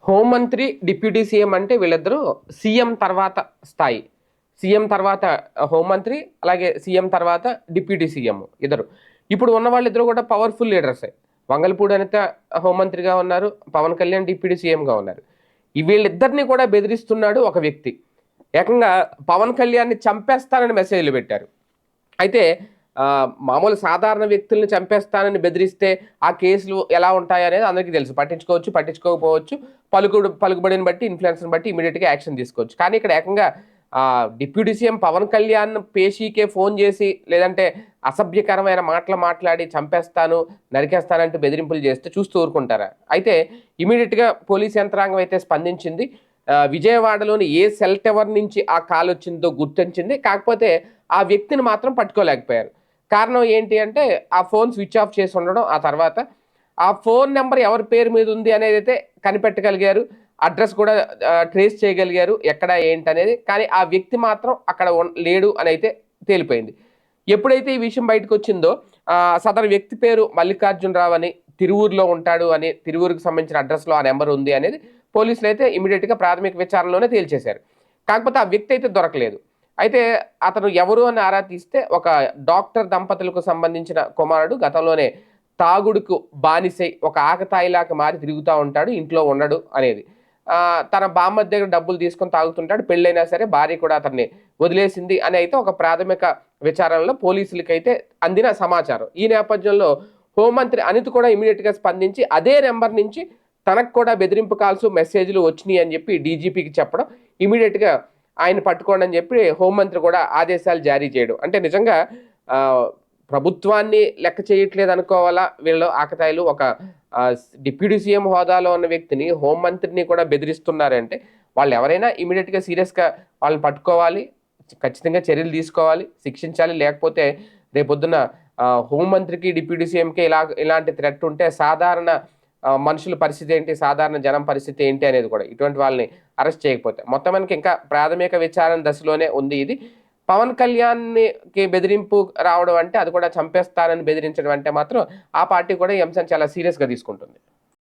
హోంమంత్రి, deputy CM అంటే వీళ్ళిద్దరూ సీఎం తర్వాత స్థాయి. సీఎం తర్వాత హోంమంత్రి, అలాగే సీఎం తర్వాత డిప్యూటీ సీఎం ఇద్దరు. ఇప్పుడు ఉన్న వాళ్ళిద్దరూ కూడా పవర్‌ఫుల్ లీడర్సే. వంగలపూడి అనిత హోంమంత్రిగా ఉన్నారు. పవన్ కళ్యాణ్ డిప్యూటీ సీఎంగా ఉన్నారు. వీళ్ళిద్దరిని కూడా బెదిరిస్తున్నాడు ఒక వ్యక్తి. ఏకంగా పవన్ కళ్యాణ్‌ని చంపేస్తానని మెసేజ్‌లు పెట్టారు. అయితే మామూలు సాధారణ వ్యక్తుల్ని చంపేస్తానని బెదిరిస్తే ఆ కేసులు ఎలా ఉంటాయనేది అందరికీ తెలుసు. పట్టించుకోవచ్చు, పట్టించుకోకపోవచ్చు. పలుకుబడిని బట్టి, ఇన్‌ఫ్లుయెన్స్‌ని బట్టి ఇమ్మీడియేట్‌గా యాక్షన్ తీసుకోవచ్చు. కానీ ఇక్కడ ఏకంగా డిప్యూటీ సీఎం పవన్ కళ్యాణ్ పేషీకే ఫోన్ చేసి, లేదంటే అసభ్యకరమైన మాటలు మాట్లాడి చంపేస్తాను, నరికేస్తానంటూ బెదిరింపులు చేస్తే చూస్తూ ఊరుకుంటారా? అయితే ఇమ్మీడియేట్‌గా పోలీస్ యంత్రాంగం అయితే స్పందించింది. విజయవాడలోని ఏ సెల్ టవర్ నుంచి ఆ కాల్ వచ్చిందో గుర్తించింది. కాకపోతే ఆ వ్యక్తిని మాత్రం పట్టుకోలేకపోయారు. కారణం ఏంటి అంటే, ఆ ఫోన్ స్విచ్ ఆఫ్ చేసి ఉండడం. ఆ తర్వాత ఆ ఫోన్ నంబర్ ఎవరి పేరు మీద ఉంది అనేదైతే కనిపెట్టగలిగారు. అడ్రెస్ కూడా ట్రేస్ చేయగలిగారు. ఎక్కడ ఏంటనేది. కానీ ఆ వ్యక్తి మాత్రం అక్కడ లేడు అనైతే తేలిపోయింది. ఎప్పుడైతే ఈ విషయం బయటకొచ్చిందో సదరు వ్యక్తి పేరు మల్లికార్జునరావు అని, తిరువూరులో ఉంటాడు అని, తిరువూరుకి సంబంధించిన అడ్రెస్‌లో ఆ నంబర్ ఉంది అనేది పోలీసులైతే ఇమ్మీడియేట్‌గా ప్రాథమిక విచారణలోనే తేల్చేశారు. కాకపోతే ఆ వ్యక్తి అయితే దొరకలేదు. అయితే అతను ఎవరు అని ఆరా తీస్తే ఒక డాక్టర్ దంపతులకు సంబంధించిన కుమారుడు. గతంలోనే తాగుడుకు బానిసై ఒక ఆకతాయిలాగా మారి తిరుగుతా ఉంటాడు. ఇంట్లో ఉండడు అనేది. తన బామ్మర్ది దగ్గర డబ్బులు తీసుకొని తాగుతుంటాడు. పెళ్ళైనా సరే భార్య కూడా అతన్ని వదిలేసింది అని అయితే ఒక ప్రాథమిక విచారణలో పోలీసులకైతే అందిన సమాచారం. ఈ నేపథ్యంలో హోంమంత్రి అనిత్ కూడా ఇమ్మీడియేట్‌గా స్పందించి అదే నంబర్ నుంచి తనకు కూడా బెదిరింపు కాల్స్, మెసేజ్‌లు వచ్చినియి అని చెప్పి డీజీపీకి చెప్పడం. ఇమ్మీడియేట్‌గా ఆయన్ని పట్టుకోండి అని చెప్పి హోంమంత్రి కూడా ఆదేశాలు జారీ చేయడం. అంటే నిజంగా ఆహ్, ప్రభుత్వాన్ని లెక్క చేయట్లేదు అనుకోవాలా వీళ్ళు ఆకతాయిలు. ఒక డిప్యూటీ సీఎం హోదాలో ఉన్న వ్యక్తిని, హోంమంత్రిని కూడా బెదిరిస్తున్నారంటే వాళ్ళెవరైనా ఇమ్మీడియేట్‌గా సీరియస్‌గా వాళ్ళని పట్టుకోవాలి. ఖచ్చితంగా చర్యలు తీసుకోవాలి, శిక్షించాలి. లేకపోతే రేపొద్దున హోంమంత్రికి, డిప్యూటీ సీఎంకే ఇలాంటి థ్రెట్ ఉంటే సాధారణ మనుషుల పరిస్థితి ఏంటి? సాధారణ జనం పరిస్థితి ఏంటి? అనేది కూడా ఇటువంటి వాళ్ళని అరెస్ట్ చేయకపోతే. మొత్తం మనకి ఇంకా ప్రాథమిక విచారణ దశలోనే ఉంది ఇది. పవన్ కళ్యాణ్‌కి బెదిరింపు రావడం అంటే అది కూడా చంపేస్తానని బెదిరించడం అంటే మాత్రం ఆ పార్టీ కూడా ఈ అంశాన్ని చాలా సీరియస్‌గా తీసుకుంటుంది.